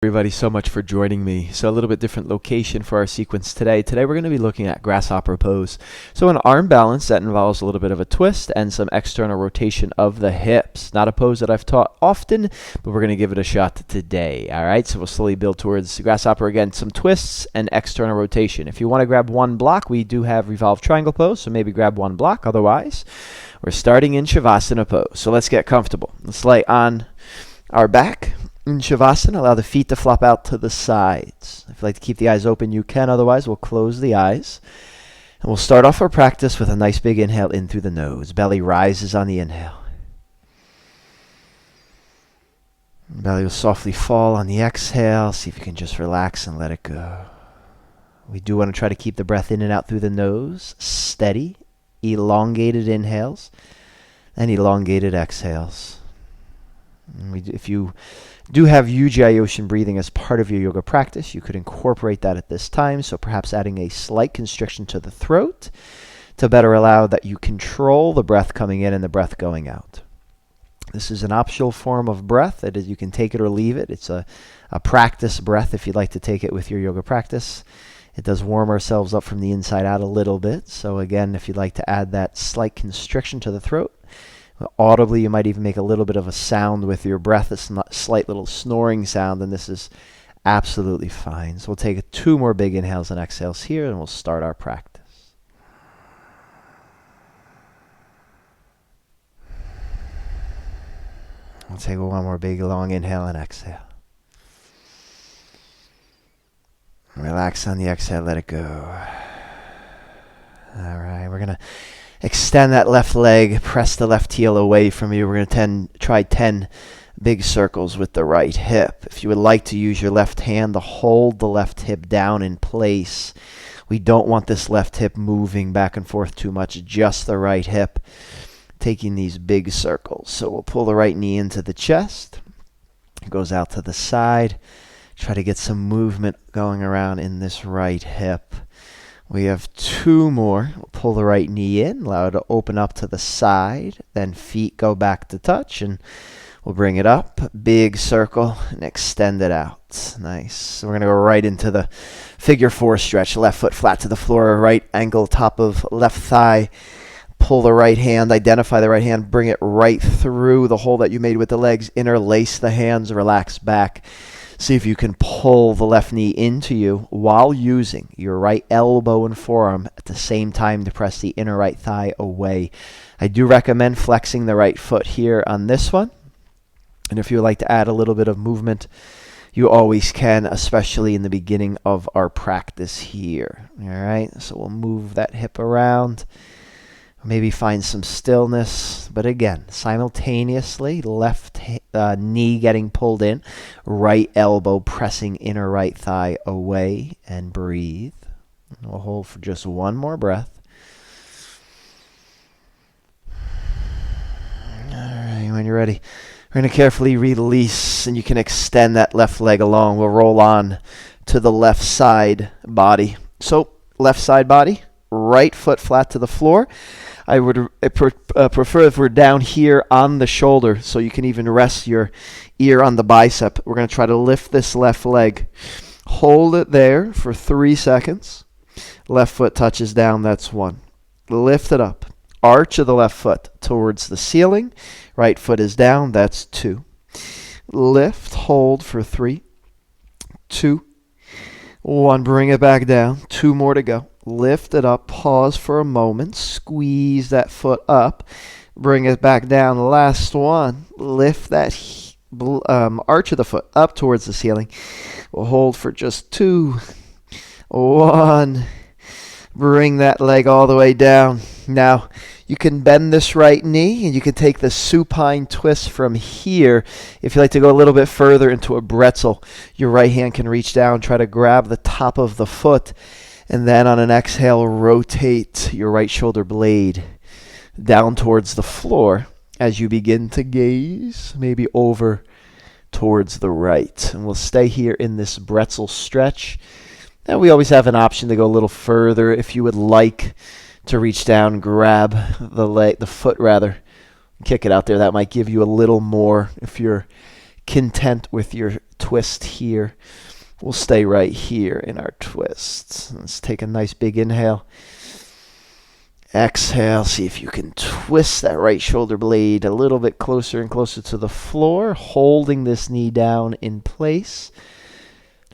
Everybody so much for joining me. So a little bit different location for our sequence today. Today we're going to be looking at grasshopper pose. So an arm balance that involves a little bit of a twist and some external rotation of the hips. Not a pose that I've taught often, but we're going to give it a shot today. All right, so we'll slowly build towards grasshopper again. Some twists and external rotation. If you want to grab one block, we do have revolved triangle pose, so maybe grab one block. Otherwise, we're starting in Shavasana pose. So let's get comfortable. Let's lay on our back. In Shavasana, allow the feet to flop out to the sides. If you'd like to keep the eyes open, you can. Otherwise, we'll close the eyes. And we'll start off our practice with a nice big inhale in through the nose. Belly rises on the inhale. Belly will softly fall on the exhale. See if you can just relax and let it go. We do want to try to keep the breath in and out through the nose. Steady, elongated inhales and elongated exhales. If you do have Ujjayi Ocean breathing as part of your yoga practice, you could incorporate that at this time. So perhaps adding a slight constriction to the throat to better allow that you control the breath coming in and the breath going out. This is an optional form of breath. That is, you can take it or leave it. It's a practice breath if you'd like to take it with your yoga practice. It does warm ourselves up from the inside out a little bit. So again, if you'd like to add that slight constriction to the throat, audibly, you might even make a little bit of a sound with your breath, a slight little snoring sound, and this is absolutely fine. So we'll take 2 more big inhales and exhales here, and we'll start our practice. We'll take 1 more big long inhale and exhale. Relax on the exhale, let it go. All right, we're going to extend that left leg, press the left heel away from you. We're going to try 10 big circles with the right hip. If you would like to use your left hand to hold the left hip down in place, we don't want this left hip moving back and forth too much, just the right hip taking these big circles. So we'll pull the right knee into the chest. It goes out to the side. Try to get some movement going around in this right hip. We have 2 more. We'll pull the right knee in, allow it to open up to the side, then feet go back to touch, and we'll bring it up, big circle, and extend it out. Nice. So we're going to go right into the figure 4 stretch. Left foot flat to the floor, right ankle, top of left thigh. Pull the right hand, identify the right hand, bring it right through the hole that you made with the legs, interlace the hands, relax back. See if you can pull the left knee into you while using your right elbow and forearm at the same time to press the inner right thigh away. I do recommend flexing the right foot here on this one. And if you would like to add a little bit of movement, you always can, especially in the beginning of our practice here. All right, so we'll move that hip around. Maybe find some stillness, but again, simultaneously, left knee getting pulled in, right elbow pressing inner right thigh away, and breathe. And we'll hold for just 1 more breath. All right, when you're ready, we're going to carefully release, and you can extend that left leg along. We'll roll on to the left side body. So, left side body, right foot flat to the floor. I would prefer if we're down here on the shoulder, so you can even rest your ear on the bicep. We're going to try to lift this left leg. Hold it there for 3 seconds. Left foot touches down, that's 1. Lift it up. Arch of the left foot towards the ceiling. Right foot is down, that's 2. Lift, hold for 3, 2, 1. Bring it back down. 2 more to go. Lift it up, pause for a moment, squeeze that foot up, bring it back down. Last one, lift that arch of the foot up towards the ceiling. We'll hold for just 2, 1. Bring that leg all the way down. Now, you can bend this right knee, and you can take the supine twist from here. If you like to go a little bit further into a bretzel, your right hand can reach down, try to grab the top of the foot. And then on an exhale, rotate your right shoulder blade down towards the floor as you begin to gaze, maybe over towards the right. And we'll stay here in this bretzel stretch. And we always have an option to go a little further if you would like to reach down, grab the foot rather, kick it out there. That might give you a little more if you're content with your twist here, we'll stay right here in our twist. Let's take a nice big inhale. Exhale, see if you can twist that right shoulder blade a little bit closer and closer to the floor, holding this knee down in place.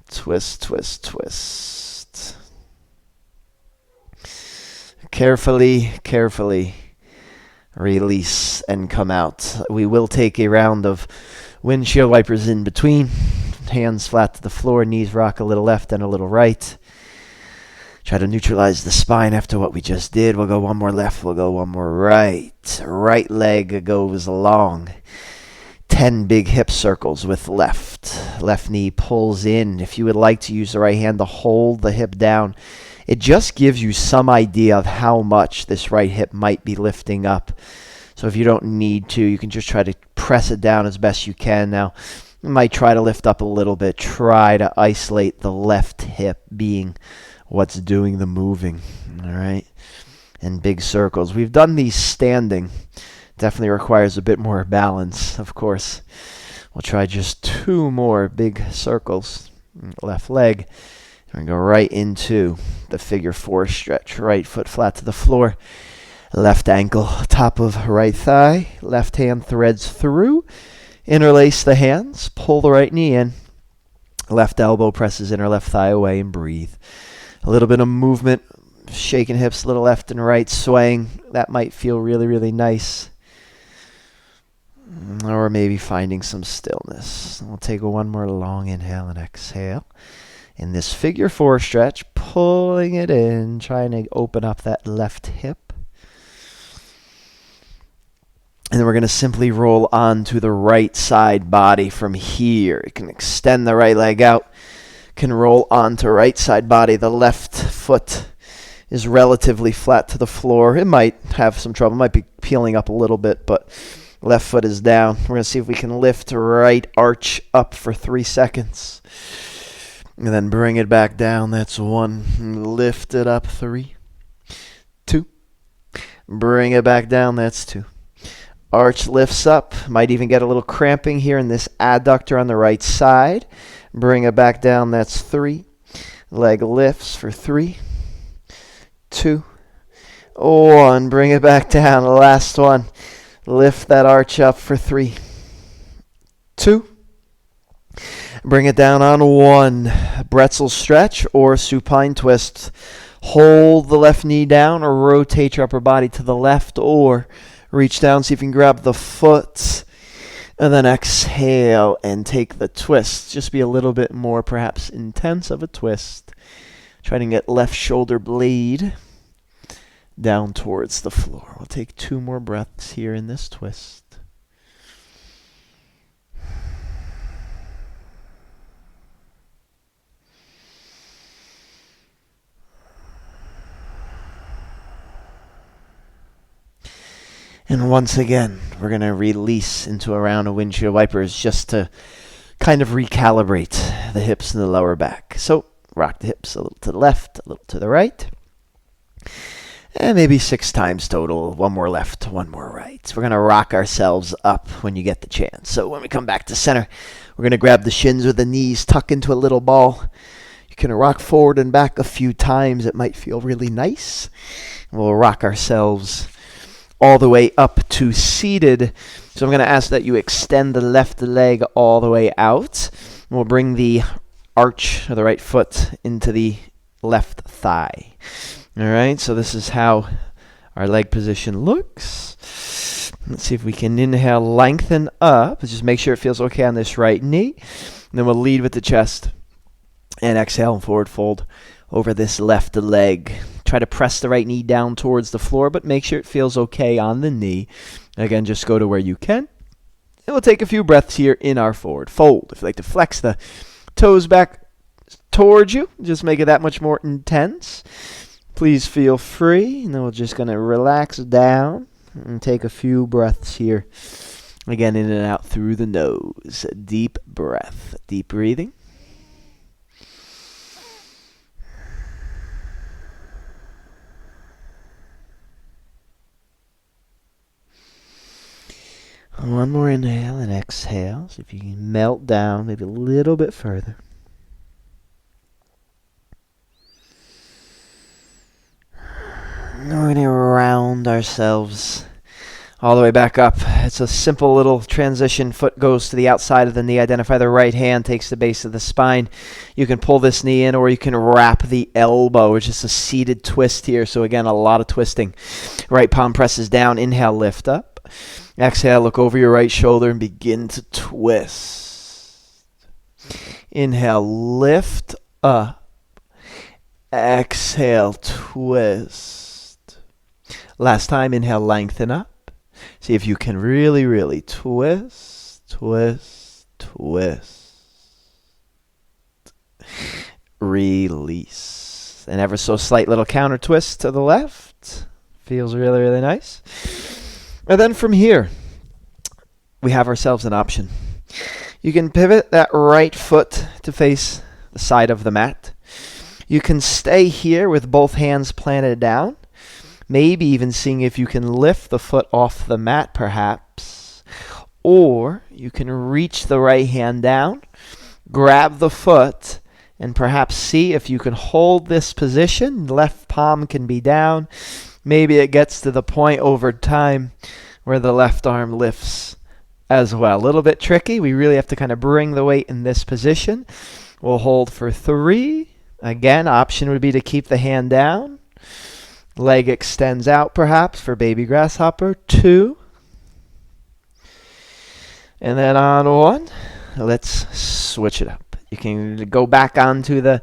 Twist, twist, twist. Carefully, carefully release and come out. We will take a round of windshield wipers in between. Hands flat to the floor, knees rock a little left and a little right. Try to neutralize the spine after what we just did. We'll go one more left, we'll go one more right. Right leg goes long. 10 big hip circles with left. Left knee pulls in. If you would like to use the right hand to hold the hip down, it just gives you some idea of how much this right hip might be lifting up. So if you don't need to, you can just try to press it down as best you can. Now, you might try to lift up a little bit. Try to isolate the left hip being what's doing the moving. All right? And big circles. We've done these standing. Definitely requires a bit more balance, of course. We'll try just 2 more big circles. Left leg. And go right into the figure 4 stretch. Right foot flat to the floor. Left ankle, top of right thigh. Left hand threads through. Interlace the hands. Pull the right knee in. Left elbow presses inner left thigh away and breathe. A little bit of movement. Shaking hips a little left and right. Swaying. That might feel really, really nice. Or maybe finding some stillness. We'll take one more long inhale and exhale. In this figure 4 stretch, pulling it in, trying to open up that left hip. And then we're going to simply roll onto the right side body from here. You can extend the right leg out, can roll onto right side body. The left foot is relatively flat to the floor. It might have some trouble, might be peeling up a little bit, but left foot is down. We're going to see if we can lift right arch up for 3 seconds. And then bring it back down. That's 1. Lift it up. 3, 2. Bring it back down. That's 2. Arch lifts up. Might even get a little cramping here in this adductor on the right side. Bring it back down. That's 3. Leg lifts for 3, 2, 1. Bring it back down. The last one. Lift that arch up for 3, 2. Bring it down on 1. Bretzel stretch or supine twist. Hold the left knee down or rotate your upper body to the left or reach down, see if you can grab the foot. And then exhale and take the twist. Just be a little bit more perhaps intense of a twist. Try to get left shoulder blade down towards the floor. We'll take 2 more breaths here in this twist. And once again, we're going to release into a round of windshield wipers just to kind of recalibrate the hips and the lower back. So rock the hips a little to the left, a little to the right. And maybe 6 times total. 1 more left, 1 more right. So we're going to rock ourselves up when you get the chance. So when we come back to center, we're going to grab the shins with the knees, tuck into a little ball. You can rock forward and back a few times. It might feel really nice. We'll rock ourselves all the way up to seated. So I'm going to ask that you extend the left leg all the way out. We'll bring the arch of the right foot into the left thigh. All right, so this is how our leg position looks. Let's see if we can inhale, lengthen up. Just make sure it feels okay on this right knee. And then we'll lead with the chest. And exhale and forward fold over this left leg. Try to press the right knee down towards the floor, but make sure it feels okay on the knee. Again, just go to where you can. And we'll take a few breaths here in our forward fold. If you like to flex the toes back towards you, just make it that much more intense. Please feel free. And then we're just going to relax down and take a few breaths here. Again, in and out through the nose. Deep breath. Deep breathing. One more inhale and exhale. See if you can melt down maybe a little bit further. We're going to round ourselves all the way back up. It's a simple little transition. Foot goes to the outside of the knee. Identify the right hand, takes the base of the spine. You can pull this knee in, or you can wrap the elbow, which is a seated twist here. So again, a lot of twisting. Right palm presses down. Inhale, lift up. Exhale, look over your right shoulder and begin to twist. Inhale, lift up. Exhale, twist. Last time, inhale, lengthen up. See if you can really, really twist, twist, twist. Release. An ever so slight little counter twist to the left. Feels really, really nice. And then from here, we have ourselves an option. You can pivot that right foot to face the side of the mat. You can stay here with both hands planted down. Maybe even seeing if you can lift the foot off the mat, perhaps. Or you can reach the right hand down, grab the foot, and perhaps see if you can hold this position. Left palm can be down. Maybe it gets to the point over time where the left arm lifts as well. A little bit tricky. We really have to kind of bring the weight in this position. We'll hold for 3. Again, option would be to keep the hand down. Leg extends out perhaps for baby grasshopper. 2. And then on 1, let's switch it up. You can go back onto the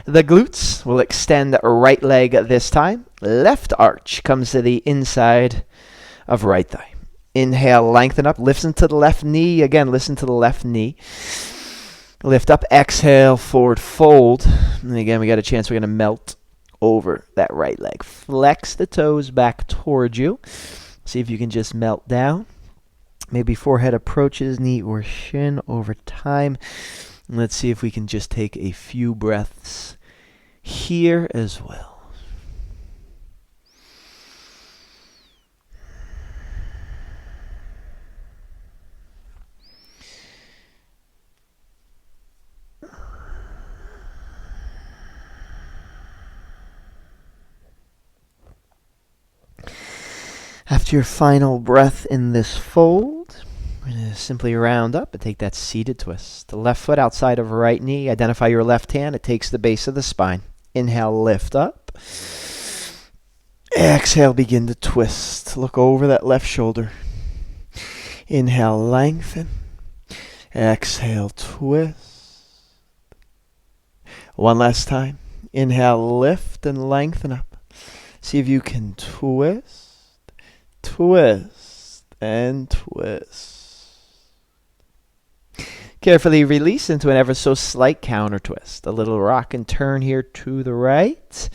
glutes. We'll extend right leg this time. Left arch comes to the inside of right thigh. Inhale, lengthen up. Listen to the left knee. Again, listen to the left knee. Lift up. Exhale, forward fold. And again, we got a chance. We're going to melt over that right leg. Flex the toes back towards you. See if you can just melt down. Maybe forehead approaches knee or shin over time. And let's see if we can just take a few breaths here as well. After your final breath in this fold, we're going to simply round up and take that seated twist. The left foot outside of right knee. Identify your left hand. It takes the base of the spine. Inhale, lift up. Exhale, begin to twist. Look over that left shoulder. Inhale, lengthen. Exhale, twist. One last time. Inhale, lift and lengthen up. See if you can twist. Twist and twist. Carefully release into an ever so slight counter twist. A little rock and turn here to the right.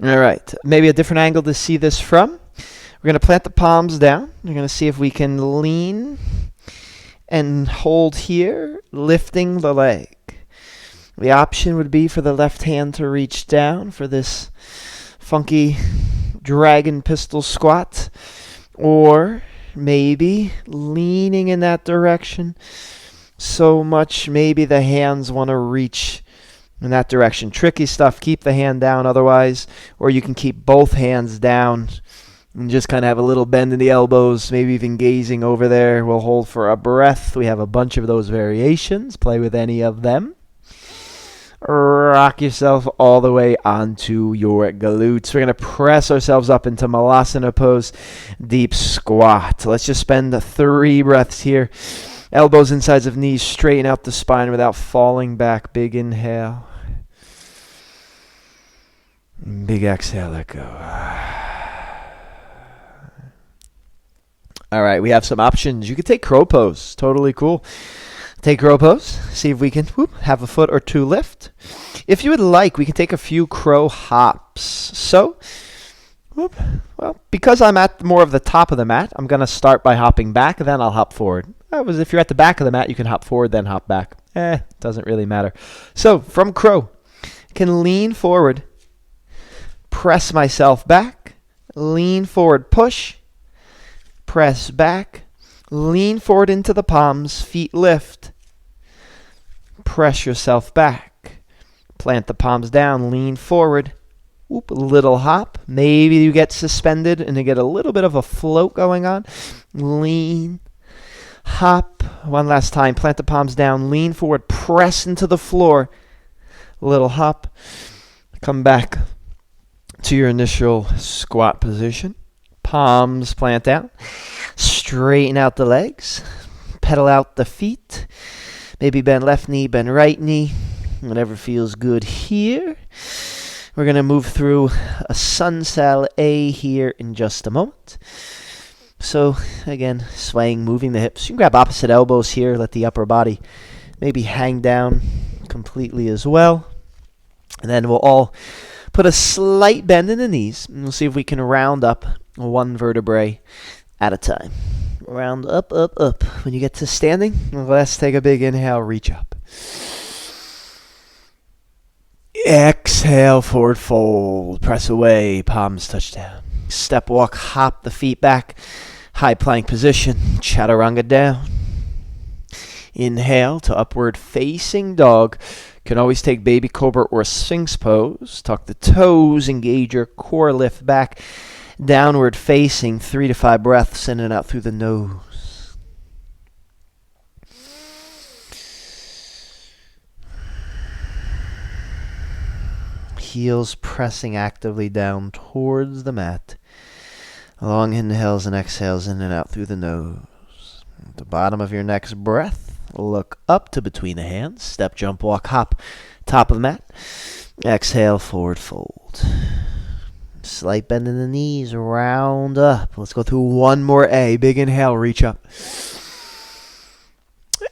All right, maybe a different angle to see this from. We're going to plant the palms down. We're going to see if we can lean and hold here, lifting the leg. The option would be for the left hand to reach down for this funky dragon pistol squat. Or maybe leaning in that direction so much maybe the hands want to reach in that direction. Tricky stuff. Keep the hand down otherwise. Or you can keep both hands down and just kind of have a little bend in the elbows, maybe even gazing over there. We'll hold for a breath. We have a bunch of those variations. Play with any of them. Rock yourself all the way onto your glutes. We're going to press ourselves up into Malasana pose, deep squat. Let's just spend 3 breaths here. Elbows insides of knees, straighten out the spine without falling back. Big inhale. Big exhale, let go. All right, we have some options. You could take crow pose. Totally cool. Take crow pose. See if we can have a foot or 2 lift. If you would like, we can take a few crow hops. So, well, because I'm at more of the top of the mat, I'm going to start by hopping back, then I'll hop forward. If you're at the back of the mat, you can hop forward, then hop back. Doesn't really matter. So, from crow, I can lean forward, press myself back, lean forward, push, press back, Lean forward into the palms, feet lift. Press yourself back. Plant the palms down, lean forward. Whoop, little hop. Maybe you get suspended and you get a little bit of a float going on. Lean, hop. One last time. Plant the palms down, lean forward, press into the floor. Little hop. Come back to your initial squat position. Palms plant out. Straighten out the legs. Pedal out the feet. Maybe bend left knee, bend right knee. Whatever feels good here. We're going to move through a sun cell A here in just a moment. So, again, swaying, moving the hips. You can grab opposite elbows here. Let the upper body maybe hang down completely as well. And then we'll all put a slight bend in the knees. And we'll see if we can round up one vertebrae at a time. Round up, up, up. When you get to standing, let's take a big inhale, reach up. Exhale, forward fold. Press away, palms touch down. Step walk, hop the feet back. High plank position, chaturanga down. Inhale to upward facing dog. Can always take baby cobra or sphinx pose. Tuck the toes, engage your core, lift back. Downward facing, 3 to 5 breaths in and out through the nose. Heels pressing actively down towards the mat. Long inhales and exhales in and out through the nose. At the bottom of your next breath, look up to between the hands. Step, jump, walk, hop. Top of the mat. Exhale, forward fold. Slight bend in the knees, round up. Let's go through one more A. Big inhale, reach up.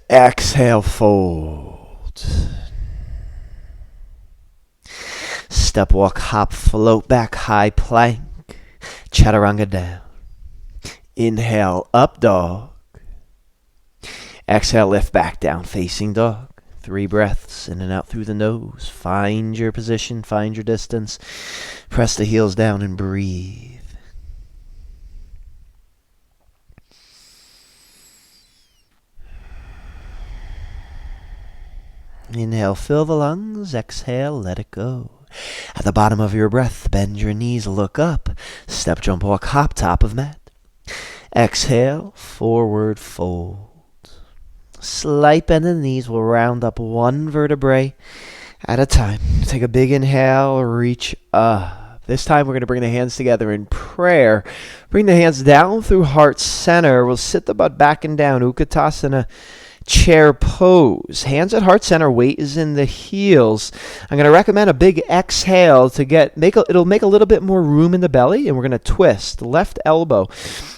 Exhale, fold. Step, walk, hop, float back, high plank. Chaturanga down. Inhale, up dog. Exhale, lift back down, facing dog. 3 breaths in and out through the nose. Find your position, find your distance. Press the heels down and breathe. Inhale, fill the lungs. Exhale, let it go. At the bottom of your breath, bend your knees, look up. Step, jump, walk, hop, top of mat. Exhale, forward fold. Slight bend in the knees. We'll round up one vertebrae at a time. Take a big inhale, reach up. This time we're going to bring the hands together in prayer. Bring the hands down through heart center. We'll sit the butt back and down, Utkatasana chair pose. Hands at heart center, weight is in the heels. I'm going to recommend a big exhale to it'll make a little bit more room in the belly, and we're going to twist left elbow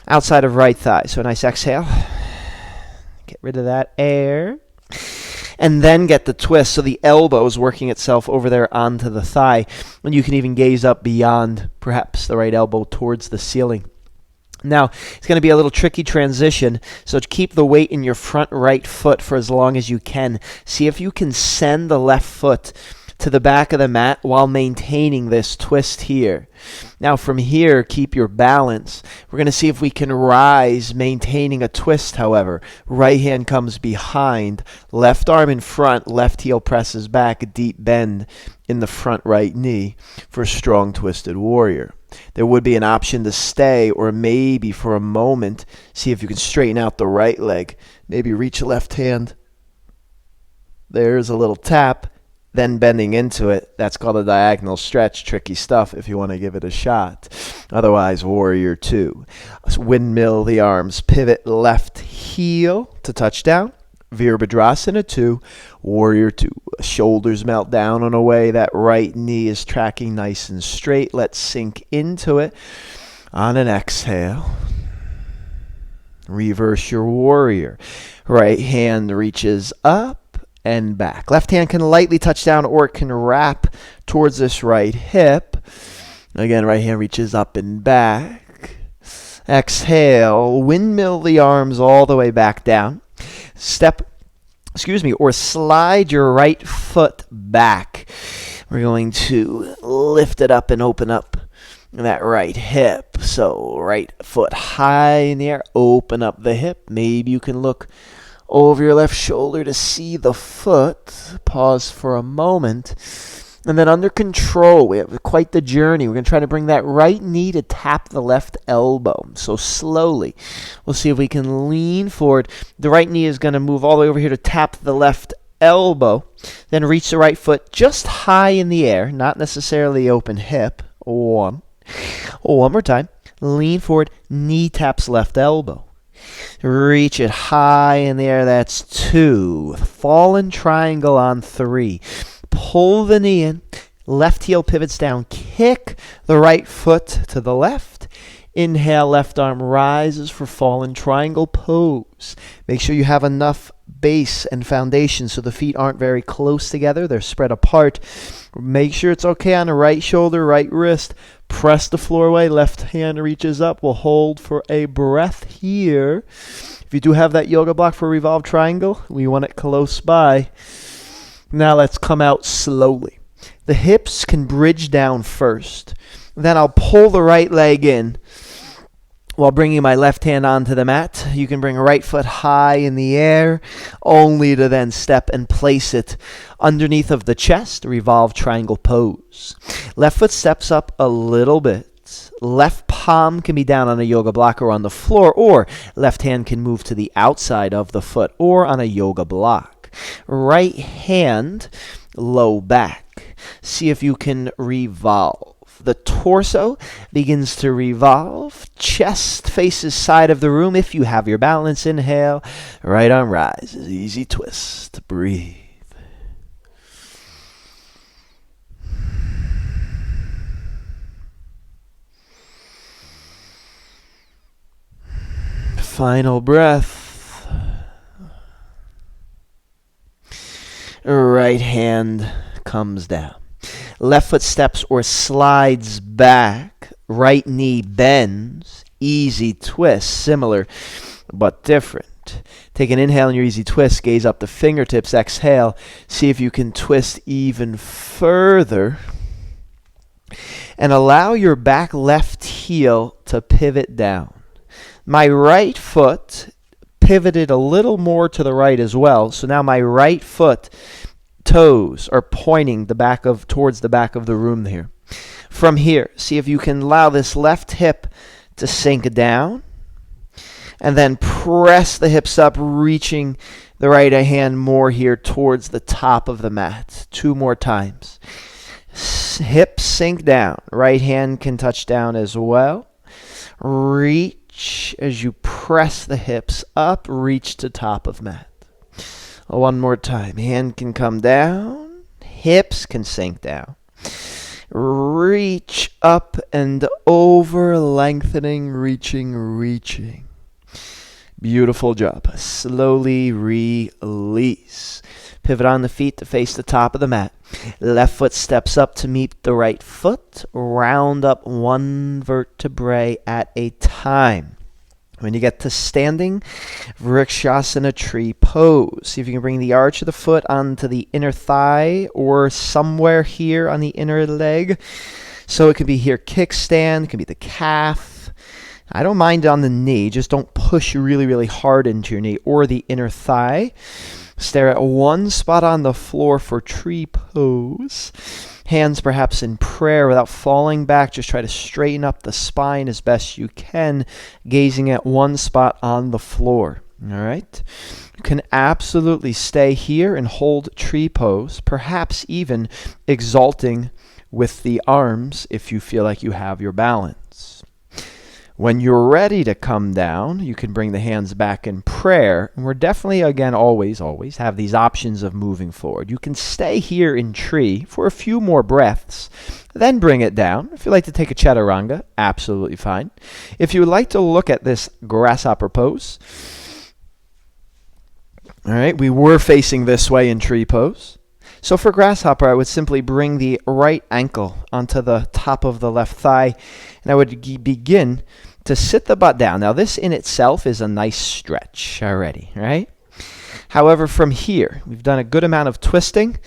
outside of right thigh. So a nice exhale. Get rid of that air. And then get the twist so the elbow is working itself over there onto the thigh. And you can even gaze up beyond perhaps the right elbow towards the ceiling. Now, it's going to be a little tricky transition, so keep the weight in your front right foot for as long as you can. See if you can send the left foot to the back of the mat while maintaining this twist here. Now, from here, keep your balance. We're going to see if we can rise, maintaining a twist, however. Right hand comes behind, left arm in front, left heel presses back, deep bend in the front right knee for a strong twisted warrior. There would be an option to stay or maybe for a moment see if you can straighten out the right leg. Maybe reach left hand. There's a little tap, then bending into it. That's called a diagonal stretch. Tricky stuff if you want to give it a shot. Otherwise, warrior 2. Windmill the arms. Pivot left heel to touchdown. Virabhadrasana 2, warrior 2. Shoulders melt down on a way. That right knee is tracking nice and straight. Let's sink into it on an exhale. Reverse your warrior. Right hand reaches up and back. Left hand can lightly touch down or it can wrap towards this right hip. Again, right hand reaches up and back. Exhale. Windmill the arms all the way back down. Or slide your right foot back. We're going to lift it up and open up that right hip. So right foot high in the air, open up the hip. Maybe you can look over your left shoulder to see the foot. Pause for a moment. And then under control, we have quite the journey. We're going to try to bring that right knee to tap the left elbow. So slowly, we'll see if we can lean forward. The right knee is going to move all the way over here to tap the left elbow. Then reach the right foot just high in the air, not necessarily open hip. One more time. Lean forward, knee taps left elbow. Reach it high in the air. That's 2. Fallen triangle on 3. Pull the knee in. Left heel pivots down. Kick the right foot to the left. Inhale, left arm rises for fallen triangle pose. Make sure you have enough base and foundation so the feet aren't very close together. They're spread apart. Make sure it's okay on the right shoulder, right wrist. Press the floor away. Left hand reaches up. We'll hold for a breath here. If you do have that yoga block for revolved triangle, we want it close by. Now let's come out slowly. The hips can bridge down first. Then I'll pull the right leg in while bringing my left hand onto the mat. You can bring a right foot high in the air, only to then step and place it underneath of the chest, revolve triangle pose. Left foot steps up a little bit. Left palm can be down on a yoga block or on the floor, or left hand can move to the outside of the foot or on a yoga block. Right hand, low back. See if you can revolve. The torso begins to revolve. Chest faces side of the room. If you have your balance, inhale. Right arm rises. Easy twist. Breathe. Final breath. Right hand comes down. Left foot steps or slides back. Right knee bends. Easy twist. Similar but different. Take an inhale in your easy twist. Gaze up the fingertips. Exhale. See if you can twist even further. And allow your back left heel to pivot down. My right foot pivoted a little more to the right as well. So now my right foot toes are pointing towards the back of the room here. From here, see if you can allow this left hip to sink down. And then press the hips up, reaching the right hand more here towards the top of the mat. 2 more times. Hips sink down. Right hand can touch down as well. Reach as you press the hips up, reach to top of mat. 1 more time. Hand can come down. Hips can sink down. Reach up and over, lengthening, reaching. Beautiful job. Slowly release. Pivot on the feet to face the top of the mat. Left foot steps up to meet the right foot. Round up 1 vertebrae at a time. When you get to standing, Vrikshasana tree pose. See if you can bring the arch of the foot onto the inner thigh or somewhere here on the inner leg. So it could be here kickstand, it could be the calf. I don't mind on the knee, just don't push really, really hard into your knee or the inner thigh. Stare at one spot on the floor for tree pose. Hands perhaps in prayer without falling back. Just try to straighten up the spine as best you can, gazing at one spot on the floor. All right? You can absolutely stay here and hold tree pose, perhaps even exalting with the arms if you feel like you have your balance. When you're ready to come down, you can bring the hands back in prayer. And we're definitely, again, always have these options of moving forward. You can stay here in tree for a few more breaths, then bring it down. If you'd like to take a chaturanga, absolutely fine. If you would like to look at this grasshopper pose, all right, we were facing this way in tree pose. So for grasshopper, I would simply bring the right ankle onto the top of the left thigh, and I would begin to sit the butt down. Now, this in itself is a nice stretch already, right? However, from here, we've done a good amount of twisting.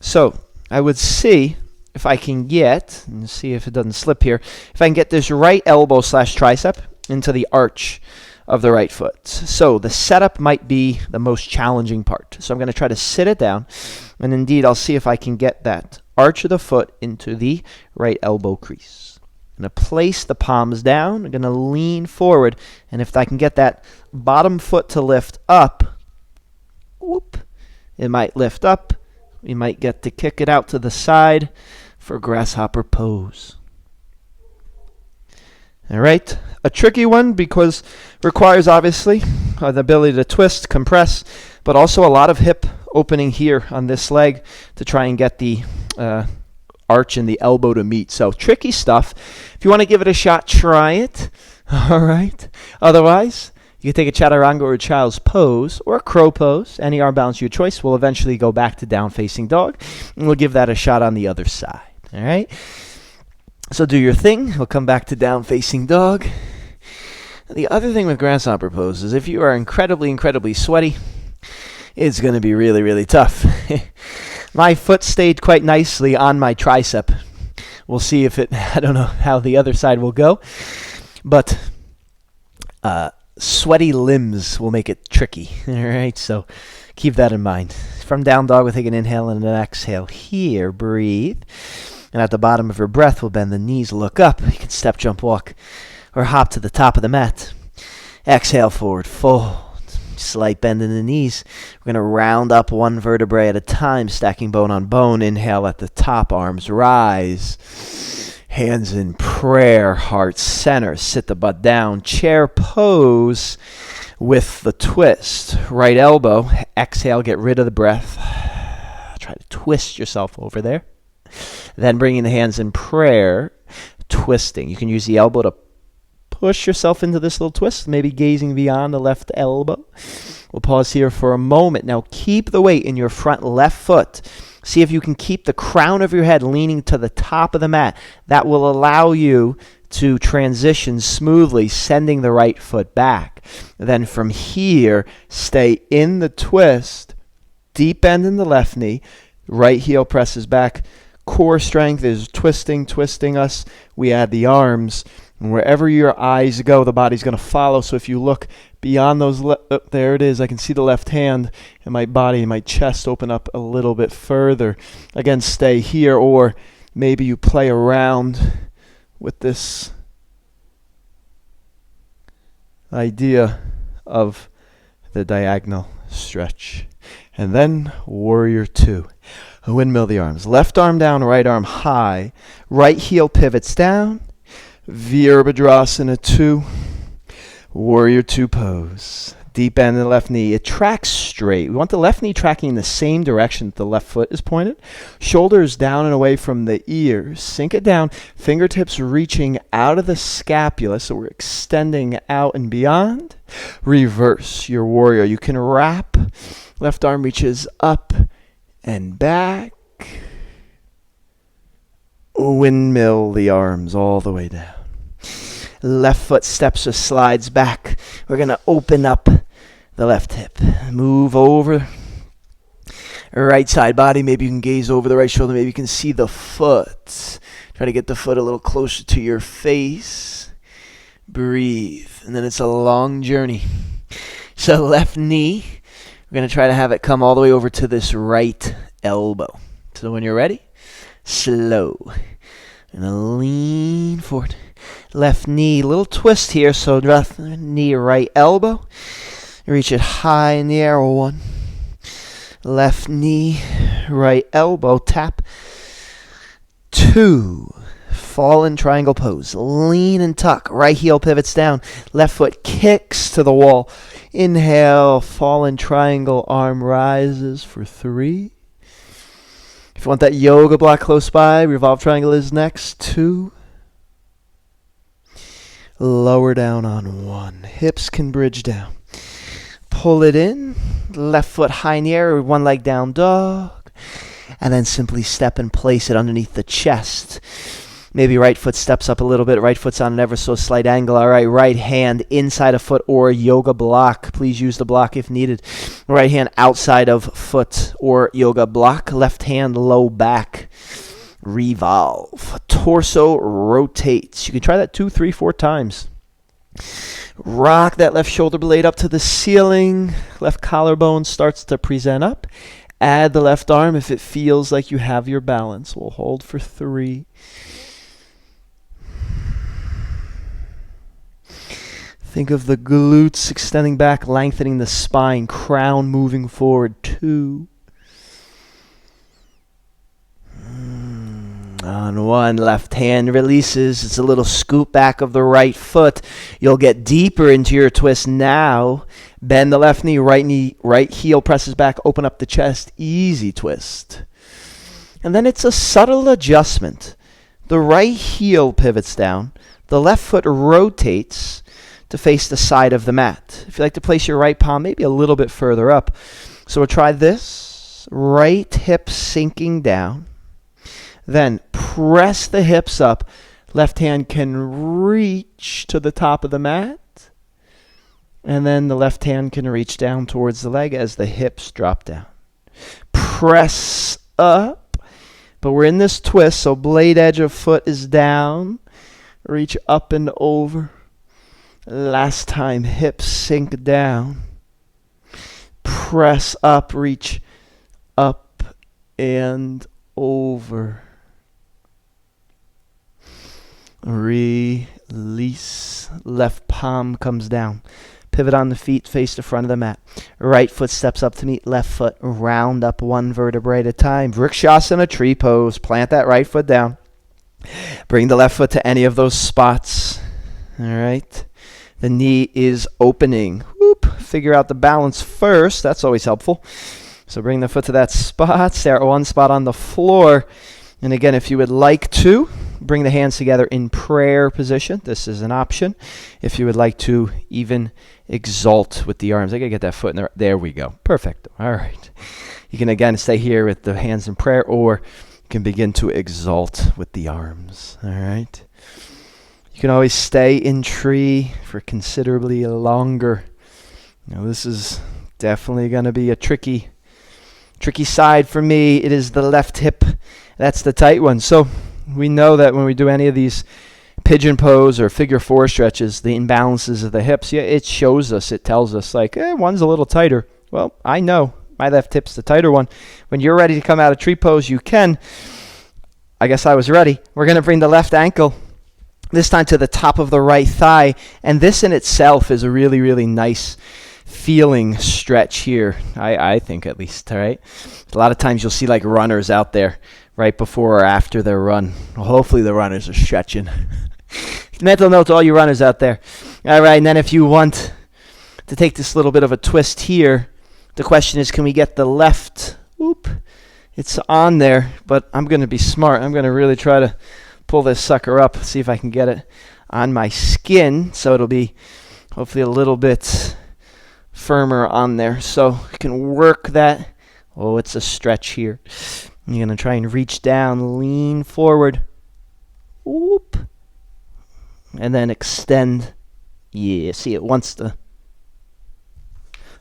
So I would see if I can get, and see if it doesn't slip here, if I can get this right elbow slash tricep into the arch of the right foot. So the setup might be the most challenging part. So I'm going to try to sit it down, and indeed I'll see if I can get that arch of the foot into the right elbow crease. I'm going to place the palms down. I'm going to lean forward, and if I can get that bottom foot to lift up, whoop, it might lift up. We might get to kick it out to the side for grasshopper pose. All right, a tricky one because requires obviously the ability to twist, compress, but also a lot of hip opening here on this leg to try and get the arch and the elbow to meet. So tricky stuff. If you want to give it a shot, try it. All right. Otherwise, you can take a chaturanga or a child's pose or a crow pose. Any arm balance your choice. We'll eventually go back to down facing dog, and we'll give that a shot on the other side. All right. So do your thing. We'll come back to down facing dog. The other thing with grasshopper pose is if you are incredibly, incredibly sweaty, it's going to be really, really tough. My foot stayed quite nicely on my tricep. We'll see if it, I don't know how the other side will go, but sweaty limbs will make it tricky. All right, so keep that in mind. From down dog, we'll take an inhale and an exhale here. Breathe. And at the bottom of your breath, we'll bend the knees, look up. You can step, jump, walk, or hop to the top of the mat. Exhale, forward, fold. Slight bend in the knees. We're going to round up one vertebrae at a time, stacking bone on bone. Inhale at the top, arms rise. Hands in prayer, heart center. Sit the butt down. Chair pose with the twist. Right elbow. Exhale, get rid of the breath. Try to twist yourself over there. Then bringing the hands in prayer, twisting. You can use the elbow to push yourself into this little twist, maybe gazing beyond the left elbow. We'll pause here for a moment. Now keep the weight in your front left foot. See if you can keep the crown of your head leaning to the top of the mat. That will allow you to transition smoothly, sending the right foot back. Then from here, stay in the twist, deep bend in the left knee, right heel presses back. Core strength is twisting us. We add the arms. And wherever your eyes go, the body's going to follow. So if you look beyond those, there it is. I can see the left hand and my body and my chest open up a little bit further. Again, stay here, or maybe you play around with this idea of the diagonal stretch. And then warrior two. Windmill the arms. Left arm down, right arm high. Right heel pivots down. Virabhadrasana 2. Warrior 2 pose. Deep bend in the left knee. It tracks straight. We want the left knee tracking in the same direction that the left foot is pointed. Shoulders down and away from the ears. Sink it down. Fingertips reaching out of the scapula, so we're extending out and beyond. Reverse your warrior. You can wrap. Left arm reaches up and back. Windmill the arms all the way down. Left foot steps or slides back. We're going to open up the left hip. Move over. Right side body. Maybe you can gaze over the right shoulder. Maybe you can see the foot. Try to get the foot a little closer to your face. Breathe. And then it's a long journey. So left knee. We're going to try to have it come all the way over to this right elbow. So when you're ready, slow. And lean forward. Left knee, little twist here. So left knee, right elbow. Reach it high in the air. 1. Left knee, right elbow. Tap. 2. Fallen triangle pose. Lean and tuck. Right heel pivots down. Left foot kicks to the wall. Inhale, fallen triangle, arm rises for 3. If you want that yoga block close by, revolve triangle is next. 2. Lower down on 1. Hips can bridge down. Pull it in. Left foot high in the air, one leg down dog. And then simply step and place it underneath the chest. Maybe right foot steps up a little bit. Right foot's on an ever so slight angle. All right, right hand inside of foot or yoga block. Please use the block if needed. Right hand outside of foot or yoga block. Left hand low back. Revolve. Torso rotates. You can try that 2, 3, 4 times. Rock that left shoulder blade up to the ceiling. Left collarbone starts to present up. Add the left arm if it feels like you have your balance. We'll hold for 3. Think of the glutes extending back, lengthening the spine, crown moving forward. 2. On 1, left hand releases. It's a little scoop back of the right foot. You'll get deeper into your twist now. Bend the left knee, right heel presses back, open up the chest. Easy twist. And then it's a subtle adjustment. The right heel pivots down. The left foot rotates to face the side of the mat. If you like to place your right palm maybe a little bit further up. So we'll try this. Right hip sinking down. Then press the hips up. Left hand can reach to the top of the mat. And then the left hand can reach down towards the leg as the hips drop down. Press up. But we're in this twist, so blade edge of foot is down. Reach up and over. Last time, hips sink down. Press up, reach up and over. Release. Left palm comes down. Pivot on the feet, face the front of the mat. Right foot steps up to meet left foot. Round up 1 vertebrae at a time. Vrikshasana, tree pose. Plant that right foot down. Bring the left foot to any of those spots. All right. The knee is opening. Whoop. Figure out the balance first. That's always helpful. So bring the foot to that spot. Stay at 1 spot on the floor. And again, if you would like to, bring the hands together in prayer position. This is an option. If you would like to even exalt with the arms. I got to get that foot in there. There we go. Perfect. All right. You can again stay here with the hands in prayer, or you can begin to exalt with the arms. All right. You can always stay in tree for considerably longer. Now this is definitely going to be a tricky side for me. It is the left hip. That's the tight one. So we know that when we do any of these pigeon pose or figure 4 stretches, the imbalances of the hips, yeah, it shows us, it tells us like, one's a little tighter. Well, I know my left hip's the tighter one. When you're ready to come out of tree pose, you can. I guess I was ready. We're going to bring the left ankle this time to the top of the right thigh. And this in itself is a really, really nice feeling stretch here. I think at least, all right? A lot of times you'll see like runners out there right before or after their run. Well, hopefully the runners are stretching. Mental note to all you runners out there. All right, and then if you want to take this little bit of a twist here, the question is, can we get the left? Oop, it's on there, but I'm going to be smart. I'm going to really try to pull this sucker up, see if I can get it on my skin, so it'll be hopefully a little bit firmer on there. So you can work that. Oh, it's a stretch here. You're going to try and reach down, lean forward. Whoop. And then extend. Yeah, see, it wants to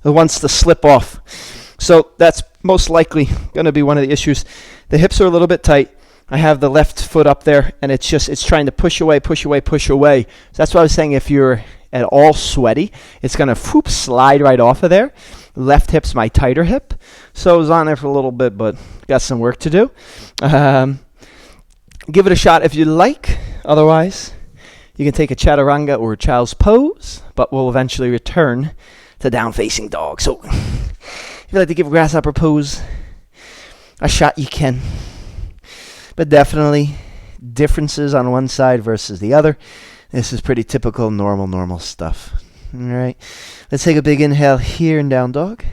slip off. So that's most likely going to be one of the issues. The hips are a little bit tight. I have the left foot up there, and it's trying to push away. So that's why I was saying if you're at all sweaty, it's going to slide right off of there. Left hip's my tighter hip. So I was on there for a little bit, but got some work to do. Give it a shot if you like. Otherwise, you can take a chaturanga or a child's pose, but we'll eventually return to down facing dog. So if you'd like to give a grasshopper pose a shot, you can. But definitely differences on one side versus the other. This is pretty typical, normal stuff. All right. Let's take a big inhale here in down dog.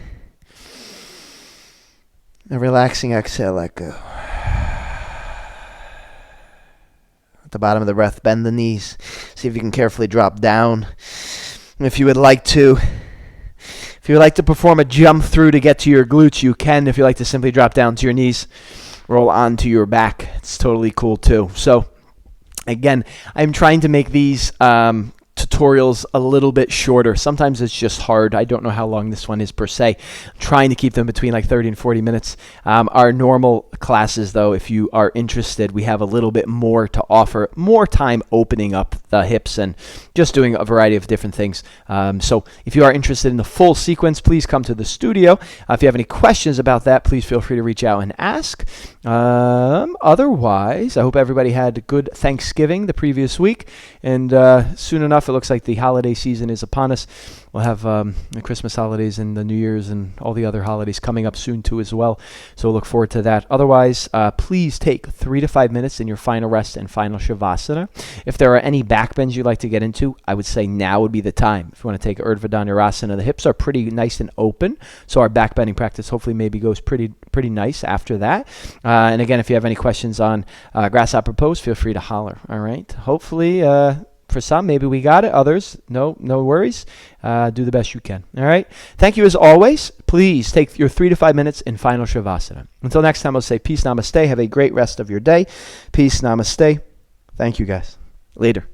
A relaxing exhale, let go. At the bottom of the breath, bend the knees. See if you can carefully drop down. And if you would like to perform a jump through to get to your glutes, you can. If you like to simply drop down to your knees, roll onto your back. It's totally cool too. So again, I'm trying to make these tutorials tutorials a little bit shorter. Sometimes it's just hard. I don't know how long this one is per se. I'm trying to keep them between like 30 and 40 minutes. Our normal classes, though, if you are interested, we have a little bit more to offer, more time opening up the hips and just doing a variety of different things. So if you are interested in the full sequence, please come to the studio. If you have any questions about that, please feel free to reach out and ask. Otherwise, I hope everybody had a good Thanksgiving the previous week, and soon enough, it looks like the holiday season is upon us. We'll have the Christmas holidays and the New Year's and all the other holidays coming up soon too as well. So we'll look forward to that. Otherwise, please take 3 to 5 minutes in your final rest and final Shavasana. If there are any back bends you'd like to get into, I would say now would be the time. If you want to take Urdhva Dhanurasana, the hips are pretty nice and open, so our back bending practice hopefully maybe goes pretty nice after that. And again, if you have any questions on Grasshopper pose, feel free to holler. All right. Hopefully, for some, maybe we got it. Others, no worries. Do the best you can. All right. Thank you as always. Please take your 3 to 5 minutes in final Shavasana. Until next time, I'll say peace, namaste. Have a great rest of your day. Peace, namaste. Thank you, guys. Later.